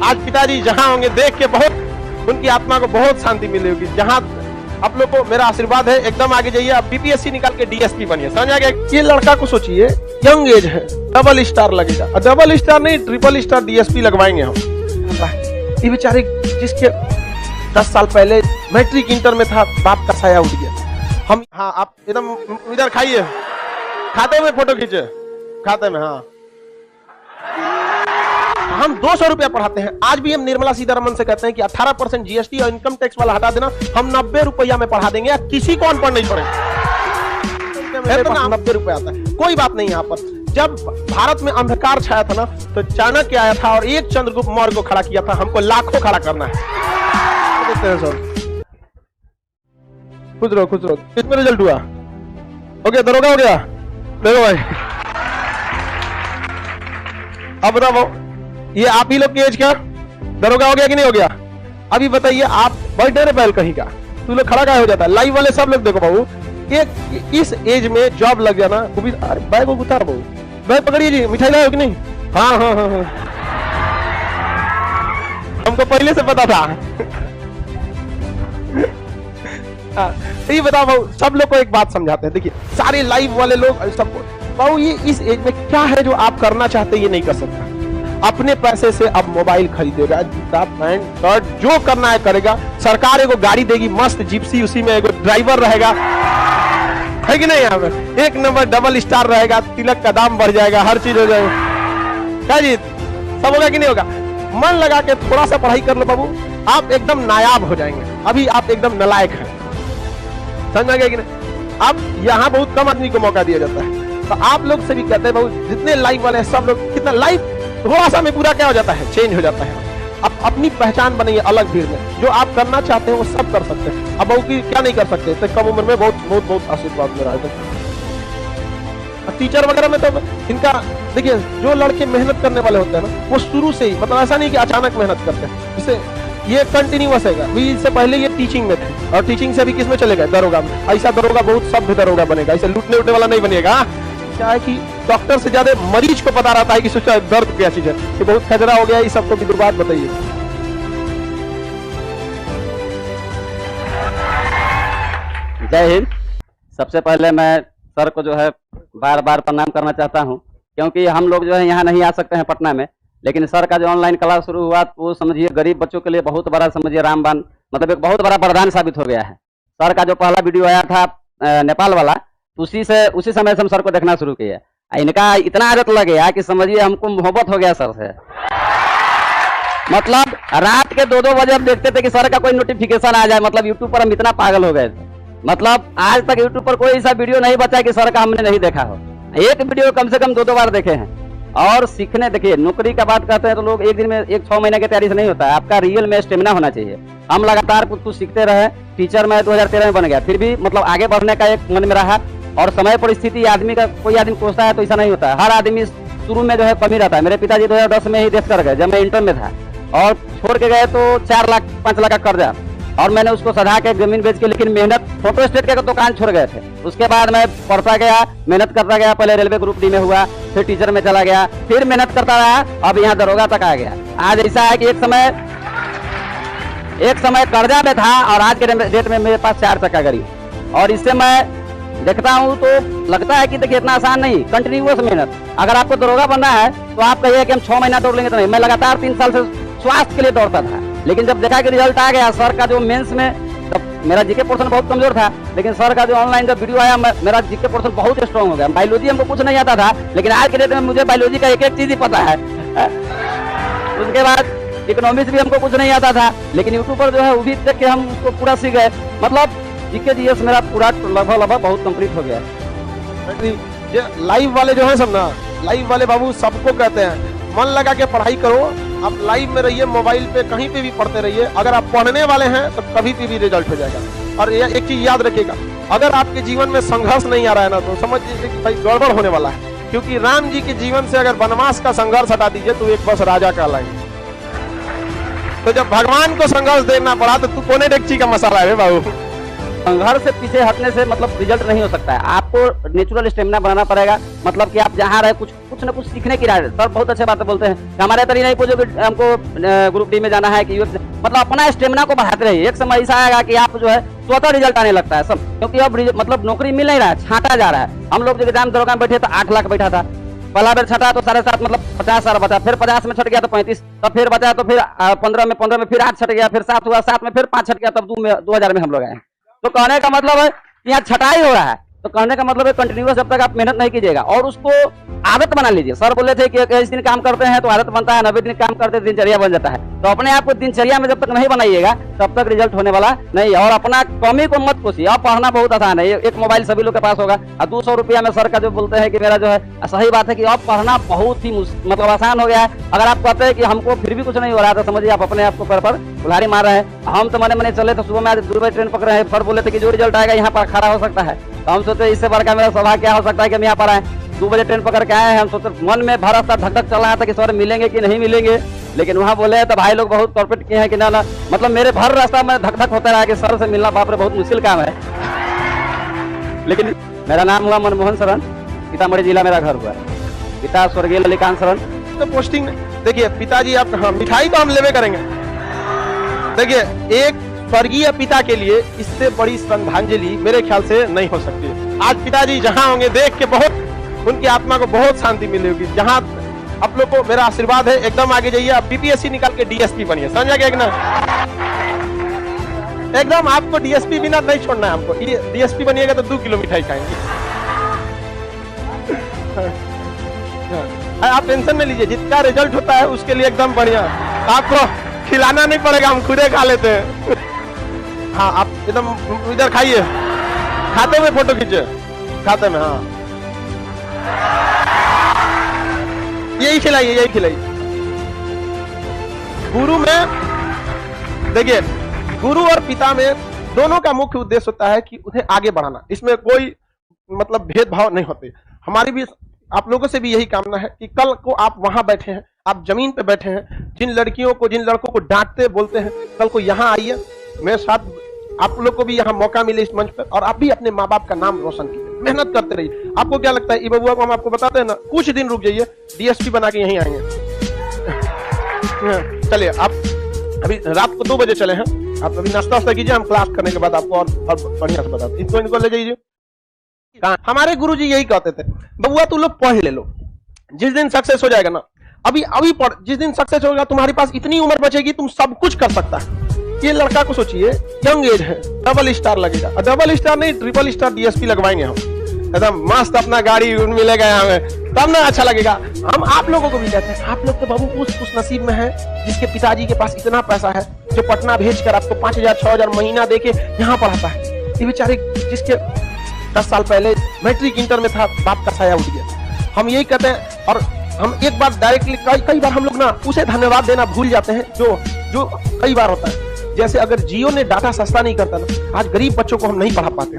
आज पिताजी जहां होंगे देख के बहुत उनकी आत्मा को बहुत शांति मिली होगी। जहां आप लोग को मेरा आशीर्वाद है, एकदम आगे जाइए, आप बीपीएससी निकाल के डीएसपी बनिए, समझ आ गया। ये लड़का को सोचिए, यंग एज है, डबल स्टार लगेगा, डबल स्टार नहीं ट्रिपल स्टार डीएसपी लगवाएंगे हम। ये बेचारे जिसके 10 साल पहले मैट्रिक इंटर में था, बाप का साया उठ गया। हम हाँ आप एकदम इधर खाइए, खाते में फोटो खींचे, खाते में। हाँ हम 200 रुपया पढ़ाते हैं। आज भी हम निर्मला सीतारमण से कहते हैं कि 18% जीएसटी और इनकम टैक्स वाला हटा देना, हम 90 रुपया में पढ़ा देंगे, किसी को अनपढ़ नहीं पड़ेगा। 90 रुपया आता है, कोई बात नहीं। यहाँ पर जब भारत में अंधकार छाया था ना, तो चाणक्य आया था और एक चंद्रगुप्त मौर्य को खड़ा किया था। हमको लाखों खड़ा करना है। खुश रहो, खुश रहो। किसमें रिजल्ट हुआ? हो गया, दरोगा हो गया। देखो भाई, अब बताओ ये आप ही लोग की एज का दरोगा हो गया कि नहीं हो गया? अभी बताइए, आप बर्थडे रे बैल कहीं का, तू लोग खड़ा हो जाता है। लाइव वाले सब लोग देखो बाबू, एक इस एज में जॉब लग जाना, बैग को उतार बाबू, बैग पकड़िए जी, मिठाई लाओ कि नहीं? हाँ हाँ हाँ हाँ, हमको पहले से पता था। ये बताओ बाबू, सब लोग को एक बात समझाते हैं। देखिए सारे लाइव वाले लोग सबको, बाबू ये इस एज में क्या है जो आप करना चाहते हैं ये नहीं कर सकता। अपने पैसे से अब मोबाइल खरीदेगा, जूता पैंट शर्ट जो करना है करेगा। सरकार एगो गाड़ी देगी मस्त जिप्सी, उसी में एगो ड्राइवर रहेगा, है कि नहीं? यहाँ पे एक नंबर डबल स्टार रहेगा, तिलक का दाम बढ़ जाएगा, हर चीज हो जाएगा। क्या जी सब होगा कि नहीं होगा? मन लगा के थोड़ा सा पढ़ाई कर लो बाबू, आप एकदम नायाब हो जाएंगे। अभी आप एकदम नालायक हैं, समझ आ गया कि नहीं? अब यहाँ बहुत कम आदमी को मौका दिया जाता है। तो आप लोग से भी कहते हैं बाबू, जितने लाइव वाले हैं सब लोग, कितना लाइव थोड़ा सा में पूरा क्या हो जाता है, चेंज हो जाता है। अब अपनी पहचान बनाइए अलग भीड़ में, जो आप करना चाहते हैं वो सब कर सकते हैं। अब बहू की क्या नहीं कर सकते? तो कम उम्र में बहुत बहुत बहुत आशीर्वाद मेरा है। टीचर वगैरह में तो इनका देखिए, जो लड़के मेहनत करने वाले होते हैं ना, वो शुरू से ही, मतलब ऐसा नहीं कि अचानक मेहनत करते हैं, इसे ये कंटिन्यूअस है। इससे पहले ये टीचिंग में थे और टीचिंग से अभी किस में चले गए? दरोगा में। ऐसा दरोगा बहुत सभ्य दरोगा बनेगा, इसे लूटने उठने वाला नहीं बनेगा। क्या है कि डॉक्टर से ज्यादा मरीज को पता रहता है कि सोचा दर्द क्या चीज है, कि बहुत खजरा हो गया। इस सबको भी बात बताइए। जय हिंद। सबसे पहले मैं सर को जो है बार बार प्रणाम करना चाहता हूं, क्योंकि हम लोग जो है यहाँ नहीं आ सकते हैं पटना में, लेकिन सर का जो ऑनलाइन क्लास शुरू हुआ वो समझिए गरीब बच्चों के लिए बहुत बड़ा, समझिए रामबाण, मतलब एक बहुत बड़ा वरदान साबित हो गया है। सर का जो पहला वीडियो आया था नेपाल वाला, उसी समय से हम सर को देखना शुरू किया। इनका इतना आदत लग गया कि समझिए हमको मोहब्बत हो गया सर से। मतलब रात के 2-2 बजे हम देखते थे कि सर का कोई नोटिफिकेशन आ जाए। मतलब यूट्यूब पर हम इतना पागल हो गए थे, मतलब आज तक यूट्यूब पर कोई ऐसा वीडियो नहीं बचा कि सर का हमने नहीं देखा हो। एक वीडियो कम से कम 2-2 बार देखे हैं। और सीखने, देखिए नौकरी का बात करते हैं तो लोग एक दिन में 1-6 महीने की तैयारी से नहीं होता है, आपका रियल में स्टेमिना होना चाहिए। हम लगातार कुछ सीखते रहे। टीचर मैं 2013 में बन गया, फिर भी मतलब आगे बढ़ने का एक मन में रहा। और समय परिस्थिति आदमी का, कोई आदमी सोचता है तो ऐसा नहीं होता है। हर आदमी शुरू में जो है कमी रहता है। मेरे पिताजी 2010 में ही देश कर गए, जब मैं इंटर में था, और छोड़ के गए तो 4 लाख 5 लाख का कर्जा, और मैंने उसको सधा के जमीन बेच के, लेकिन मेहनत, फोटो स्टेट के दुकान छोड़ गए थे। उसके बाद मैं पढ़ता गया, मेहनत करता गया। पहले रेलवे ग्रुप डी में हुआ, फिर टीचर में चला गया, फिर मेहनत करता रहा, अब यहाँ दरोगा तक आ गया। आज ऐसा है कि एक समय कर्जा में था, और आज के डेट में मेरे पास 4 चक्का गाड़ी। और इससे मैं देखता हूँ तो लगता है कि देखिए इतना आसान नहीं, कंटिन्यूअस मेहनत। अगर आपको दरोगा बनना है तो आप कहिए कि हम 6 महीना दौड़ लेंगे, तो नहीं। मैं लगातार 3 साल से स्वास्थ्य के लिए दौड़ता था, लेकिन जब देखा कि रिजल्ट आ गया सर का जो मेंस में, तब मेरा जीके पोर्शन बहुत कमजोर था, लेकिन सर का जो ऑनलाइन जब वीडियो आया, मेरा जीके पोर्शन बहुत स्ट्रॉन्ग हो गया। बायोलॉजी हमको कुछ नहीं आता था, लेकिन आज के डेट में मुझे बायोलॉजी का एक चीज ही पता है। उसके बाद इकोनॉमिक्स भी हमको कुछ नहीं आता था, लेकिन यूट्यूब पर जो है वो भी देख के हम उसको पूरा सीख गए। मतलब जीके जीएस मेरा पूरा लगभग बहुत कंप्लीट हो गया। लाइव वाले जो है सब ना, लाइव वाले बाबू सबको कहते हैं मन लगा के पढ़ाई करो। आप लाइव में रहिए, मोबाइल पे कहीं पे भी पढ़ते रहिए। अगर आप पढ़ने वाले हैं तो कभी भी रिजल्ट हो जाएगा। और एक चीज याद रखिएगा, अगर आपके जीवन में संघर्ष नहीं आ रहा है ना, तो समझ लीजिए कि भाई गड़बड़ होने वाला है। क्योंकि राम जी के जीवन से अगर वनवास का संघर्ष हटा दीजिए तो एक बस राजा कहलाएंगे। तो जब भगवान को संघर्ष देना पड़ा तो तू कोने डेगची का मसाला है बाबू। घर से पीछे हटने से मतलब रिजल्ट नहीं हो सकता है। आपको नेचुरल स्टेमिना बनाना पड़ेगा। मतलब कि आप जहाँ रहे कुछ ना कुछ सीखने की राह है। सर बहुत अच्छे बातें बोलते हैं। हमारे तरी नहीं पूछो कि हमको ग्रुप डी में जाना है कि मतलब अपना स्टेमिना को बढ़ाते रहिए। एक समय ऐसा आएगा कि आप जो है स्वतः रिजल्ट आने लगता है सब, क्योंकि अब मतलब नौकरी मिल नहीं रहा है, छांटा जा रहा है। हम लोग जो एग्जाम दरोगा में बैठे तो 8 लाख बैठा था, पहला बेर छटा तो 7.5 मतलब 50,000 बचा, फिर 50 में छट गया तो 35, तब फिर बचा तो फिर 15 में फिर 8 छट गया, फिर 7 हुआ, 7 में फिर 5 छट गया, तब 2000 में हम लोग आए। तो कहने का मतलब है यहाँ छटाई हो रहा है। तो कहने का मतलब है कंटिन्यूअस जब तक आप मेहनत नहीं कीजिएगा और उसको आदत बना लीजिए। सर बोले थे कि 21 दिन काम करते हैं तो आदत बनता है, 90 दिन काम करते हैं दिनचर्या बन जाता है। तो अपने आप को दिनचर्या में जब तक नहीं बनाइएगा तब तक रिजल्ट होने वाला नहीं है। और अपना कमी को मत कोसिए। अब पढ़ना बहुत आसान है, एक मोबाइल सभी लोग के पास होगा और 200 रुपया में सर का जो बोलते हैं कि मेरा जो है सही बात है कि अब पढ़ना बहुत ही मतलब आसान हो गया है। अगर आप कहते हैं कि हमको फिर भी कुछ नहीं हो रहा तो समझिए आप अपने आप को पर उल्हाड़ी मार रहे हैं। हम तो मने चले तो सुबह में आज 2 बजे ट्रेन पकड़े हैं, सर बोले थे कि जो रिजल्ट आएगा यहाँ पर खड़ा हो सकता है। तो हम सोचे इससे बड़का मेरा सभा क्या हो सकता है कि हम यहाँ पर आए, 2 बजे ट्रेन पकड़ के आए हैं। हम सोचे मन में भर हफ्ता धक धक चल रहा था कि सर मिलेंगे कि नहीं मिलेंगे, लेकिन वहाँ बोले तो भाई लोग बहुत कॉर्पोरेट किए हैं कि ना मतलब मेरे भर रास्ता में धक धक होता रहा कि सर से मिलना बाप रे बहुत मुश्किल काम है। लेकिन मेरा नाम हुआ मनमोहन शरण, सीतामढ़ी जिला मेरा घर हुआ, पिता स्वर्गीय ललिकांत शरण। तो पोस्टिंग देखिए पिताजी आप, हाँ मिठाई तो हम लेवे करेंगे। देखिए एक स्वर्गीय पिता के लिए इससे बड़ी श्रद्धांजलि मेरे ख्याल से नहीं हो सकती है। आज पिताजी जहां होंगे देख के बहुत उनकी आत्मा को बहुत शांति मिलेगी। जहां आप लोग को मेरा आशीर्वाद है, एकदम आगे जाइए, आप बीपीएससी निकाल के डीएसपी बनिए, समझा गया कि ना? एकदम आपको डीएसपी बिना नहीं छोड़ना है। हमको डीएसपी बनिएगा तो 2 किलो मिठाई खाएंगे। आप टेंशन नहीं लीजिए, जितना रिजल्ट होता है उसके लिए एकदम बढ़िया, आपको खिलाना नहीं पड़ेगा, हम खुदे खा लेते हैं। हाँ आप एकदम इधर खाइए, खाते में फोटो खींचे, खाते में, हाँ यही खिलाइए, यही खिलाइए। गुरु में देखिए, गुरु और पिता में दोनों का मुख्य उद्देश्य होता है कि उन्हें आगे बढ़ाना। इसमें कोई मतलब भेदभाव नहीं होते। हमारी भी आप लोगों से भी यही कामना है कि कल को आप वहां बैठे हैं, आप जमीन पे बैठे हैं, जिन लड़कियों को जिन लड़कों को डांटते बोलते हैं, कल को यहाँ आइए मेरे साथ, आप लोग को भी यहाँ मौका मिले इस मंच पर और आप भी अपने माँ बाप का नाम रोशन कीजिए, मेहनत करते रहिए। आपको क्या लगता है, बबुआ को हम आपको बताते हैं ना, कुछ दिन रुक जाइए, डीएसपी बना के यहीं आएंगे। चलिए आप अभी रात को 2 बजे चले हैं, आप अभी नाश्ता वास्ता कीजिए, हम क्लास करने के बाद आपको और बढ़िया से बताते हैं। इनको ले जाइए। हमारे गुरुजी यही कहते थे, बबुआ तू लोग पढ़ ले लो, जिस दिन सक्सेस हो जाएगा ना, अभी पढ़, जिस दिन सक्सेस होगा तुम्हारे पास इतनी उम्र बचेगी तुम सब कुछ कर सकता है। ये लड़का को सोचिए, यंग एज है, डबल स्टार लगेगा, डबल स्टार नहीं ट्रिपल स्टार डीएसपी लगवाएंगे हम, एकदम मस्त अपना गाड़ी मिलेगा यहाँ में, तब ना अच्छा लगेगा। हम आप लोगों को भी कहते हैं, आप लोग तो बाबू उस नसीब में है जिसके पिताजी के पास इतना पैसा है, जो पटना भेजकर आपको 5,000 6,000 महीना देके यहाँ पढ़ाता है। ये बेचारे जिसके 10 साल पहले मैट्रिक इंटर में था, बाप का साया उठ गया। हम यही कहते हैं, और हम एक बार डायरेक्टली कई बार हम लोग ना उसे धन्यवाद देना भूल जाते हैं जो कई बार होता है। जैसे अगर जियो ने डाटा सस्ता नहीं करता ना, आज गरीब बच्चों को हम नहीं पढ़ा पाते।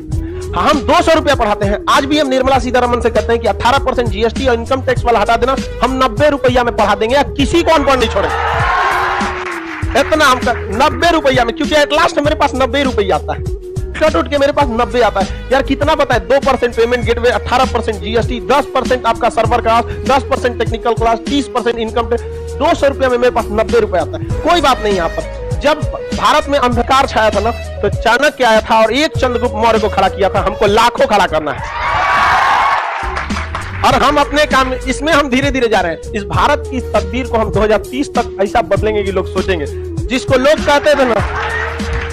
हाँ, हम 200 रुपया पढ़ाते हैं। आज भी हम निर्मला सीतारमन से कहते हैं कि 18% जीएसटी और इनकम टैक्स वाला हटा देना, हम 90 रुपया में पढ़ा देंगे, किसी को अनपढ़ नहीं छोड़ेंगे। इतना हम 90 रुपया में, क्योंकि एट लास्ट मेरे पास 90 रुपया आता है, उठ के मेरे पास 90 आता है। यार कितना पता है, 2% पेमेंट गेटवे, 18% जीएसटी, 10% आपका server class, 10% technical class, 30% income tax, 200 रुपया में मेरे पास 90 रुपया आता है। कोई बात नहीं। यहाँ पर जब भारत में अंधकार छाया था ना, तो चाणक्य आया था और एक चंद्रगुप्त मौर्य को खड़ा किया था। हमको लाखों खड़ा करना है और हम अपने काम इसमें हम धीरे धीरे जा रहे हैं। इस भारत की तकदीर को हम 2030 तक ऐसा बदलेंगे कि लोग सोचेंगे, जिसको लोग कहते थे ना,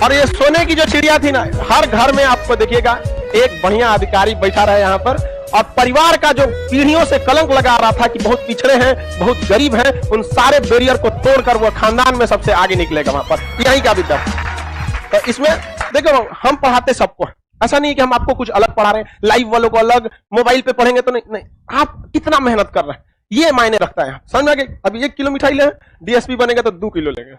और ये सोने की जो चिड़िया थी ना, हर घर में आपको देखिएगा एक बढ़िया अधिकारी बैठा रहा है यहाँ पर, और परिवार का जो पीढ़ियों से कलंक लगा रहा था कि बहुत पिछड़े हैं, बहुत गरीब हैं, उन सारे बैरियर को तोड़कर वो खानदान में सबसे आगे निकलेगा वहां पर। यही का विद्यार्थी। तो इसमें देखो हम पढ़ाते सबको, ऐसा नहीं कि हम आपको कुछ अलग पढ़ा रहे हैं, लाइव वालों को अलग, मोबाइल पे पढ़ेंगे तो नहीं, आप कितना मेहनत कर रहे हैं ये मायने रखता है। समझ में आ गया? अभी 1 किलो मिठाई ले, डीएसपी बनेगा तो 2 किलो लेंगे।